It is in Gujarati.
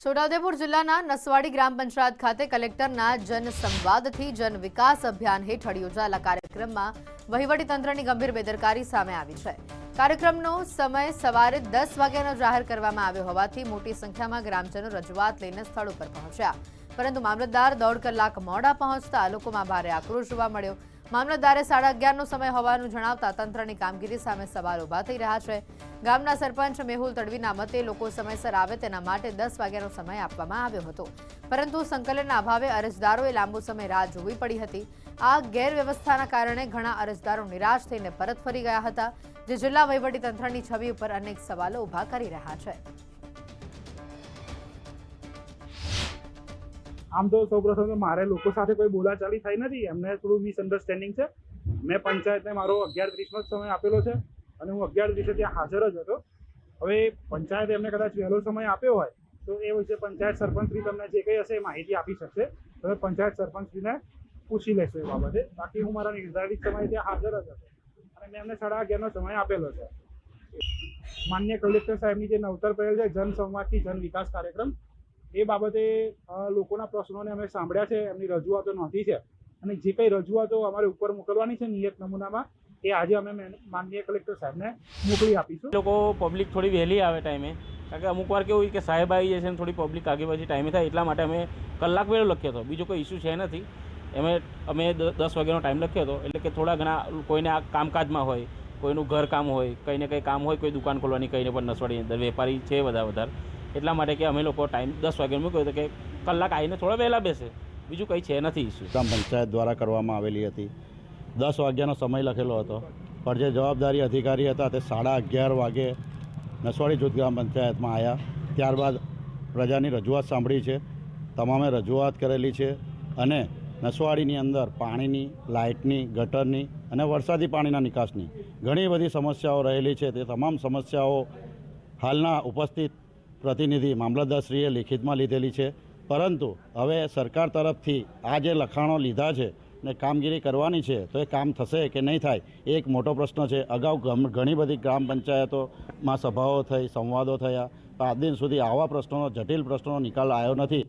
છોટાઉદેપુર જિલ્લાના નસવાડી ગ્રામ પંચાયત ખાતે કલેક્ટરના જનસંવાદથી જન વિકાસ અભિયાન હેઠળ યોજાયેલા કાર્યક્રમમાં વહીવટીતંત્રની ગંભીર બેદરકારી સામે આવી છે। કાર્યક્રમનો સમય સવારે 10 વાગ્યાનો જાહેર કરવામાં આવ્યો હોવાથી મોટી સંખ્યામાં ગ્રામજનો રજૂઆત લઈને સ્થળ ઉપર પહોંચ્યા, પરંતુ મામલતદાર 1.5 કલાક મોડા પહોંચતા લોકોમાં ભારે આક્રોશ જોવા મળ્યો। મામલતદારે 11:30નો સમય હોવાનું જણાવતા તંત્રની કામગીરી સામે સવાલ ઉભા થઈ રહ્યા છે। ગામના સરપંચ મેહુલ તડવીના મતે લોકો સમયસર આવે તેના માટે 10 વાગ્યાનો સમય આપવામાં આવ્યો હતો, પરંતુ સંકલનના અભાવે અરજદારોએ લાંબો સમય રાહ જોવી પડી હતી। આ ગેરવ્યવસ્થાના કારણે ઘણા અરજદારો નિરાશ થઈને પરત ફરી ગયા હતા, જે જિલ્લા વહીવટીતંત્રની છબી ઉપર અનેક સવાલો ઉભા કરી રહ્યા છે। આમ તો સૌપ્રથમ તો મારે લોકો સાથે કોઈ બોલાચાલી થઈ નથી, એમને થોડું મિસઅન્ડરસ્ટેન્ડિંગ છે। મેં પંચાયતને મારો 11:30નો સમય આપેલો છે અને હું 11:30 ત્યાં હાજર જ હતો। હવે પંચાયતે એમને કદાચ વહેલો સમય આપ્યો હોય તો એ વિશે પંચાયત સરપંચશ્રી તમને જે કંઈ હશે એ માહિતી આપી શકશે। તમે પંચાયત સરપંચશ્રીને પૂછી લેશો એ બાબતે। બાકી હું મારા નિર્ધારિત સમયે ત્યાં હાજર જ હતો અને મેં એમને 11:30નો સમય આપેલો છે। માનનીય કલેક્ટર સાહેબની જે નવતર પહેલ છે જનસંવાદથી જન વિકાસ કાર્યક્રમ, એ બાબતે લોકોના પ્રશ્નોને અમે સાંભળ્યા છે, એમની રજૂઆતો નોંધી છે અને જે કંઈ રજૂઆતો અમારે ઉપર મોકલવાની છે નિયત નમૂનામાં એ આજે અમે માનનીય કલેક્ટર સાહેબને મોકલી આપીશું। લોકો પબ્લિક થોડી વહેલી આવે ટાઈમે, કારણ કે અમુક વાર કેવું હોય કે સાહેબ આવી જાય છે ને થોડી પબ્લિક આગે પછી ટાઈમે થાય, એટલા માટે અમે કલાક વહેલો લખ્યો હતો। બીજો કોઈ ઇસ્યુ છે નથી, અમે 10 વાગ્યાનો ટાઈમ લખ્યો હતો, એટલે કે થોડા ઘણા કોઈને આ કામકાજમાં હોય, કોઈનું ઘર કામ હોય, કંઈ ને કંઈ કામ હોય, કોઈ દુકાન ખોલવાની કંઈને પણ નસવાડીની અંદર વેપારી છે વધારે, એટલા માટે કે અમે લોકો ટાઈમ 10 વાગ્યાનો મૂક્યો હતો કે કલાક આવીને થોડા વહેલા બેસે, બીજું કંઈ છે નથી ઇસ્યુ। ગ્રામ પંચાયત દ્વારા કરવામાં આવેલી હતી, 10 વાગ્યાનો સમય લખેલો હતો, પણ જે જવાબદારી અધિકારી હતા તે 11:30 વાગે નસવાડી જૂથ ગ્રામ પંચાયતમાં આવ્યા। ત્યારબાદ પ્રજાની રજૂઆત સાંભળી છે, તમામે રજૂઆત કરેલી છે અને નસવાડીની અંદર પાણીની, લાઇટની, ગટરની અને વરસાદી પાણીના નિકાસની ઘણી બધી સમસ્યાઓ રહેલી છે। તે તમામ સમસ્યાઓ હાલના ઉપસ્થિત પ્રતિનિધિ મામલતદારશ્રીએ લિખિતમાં લીધેલી છે, પરંતુ હવે સરકાર તરફથી આ જે લખાણો લીધા છે ને કામગીરી કરવાની છે તો એ કામ થશે કે નહીં થાય એ એક મોટો પ્રશ્ન છે। અગાઉ ઘણી બધી ગ્રામ પંચાયતોમાં સભાઓ થઈ, સંવાદો થયા, આજ દિન સુધી આવા પ્રશ્નોનો, જટિલ પ્રશ્નોનો નિકાલ આવ્યો નથી।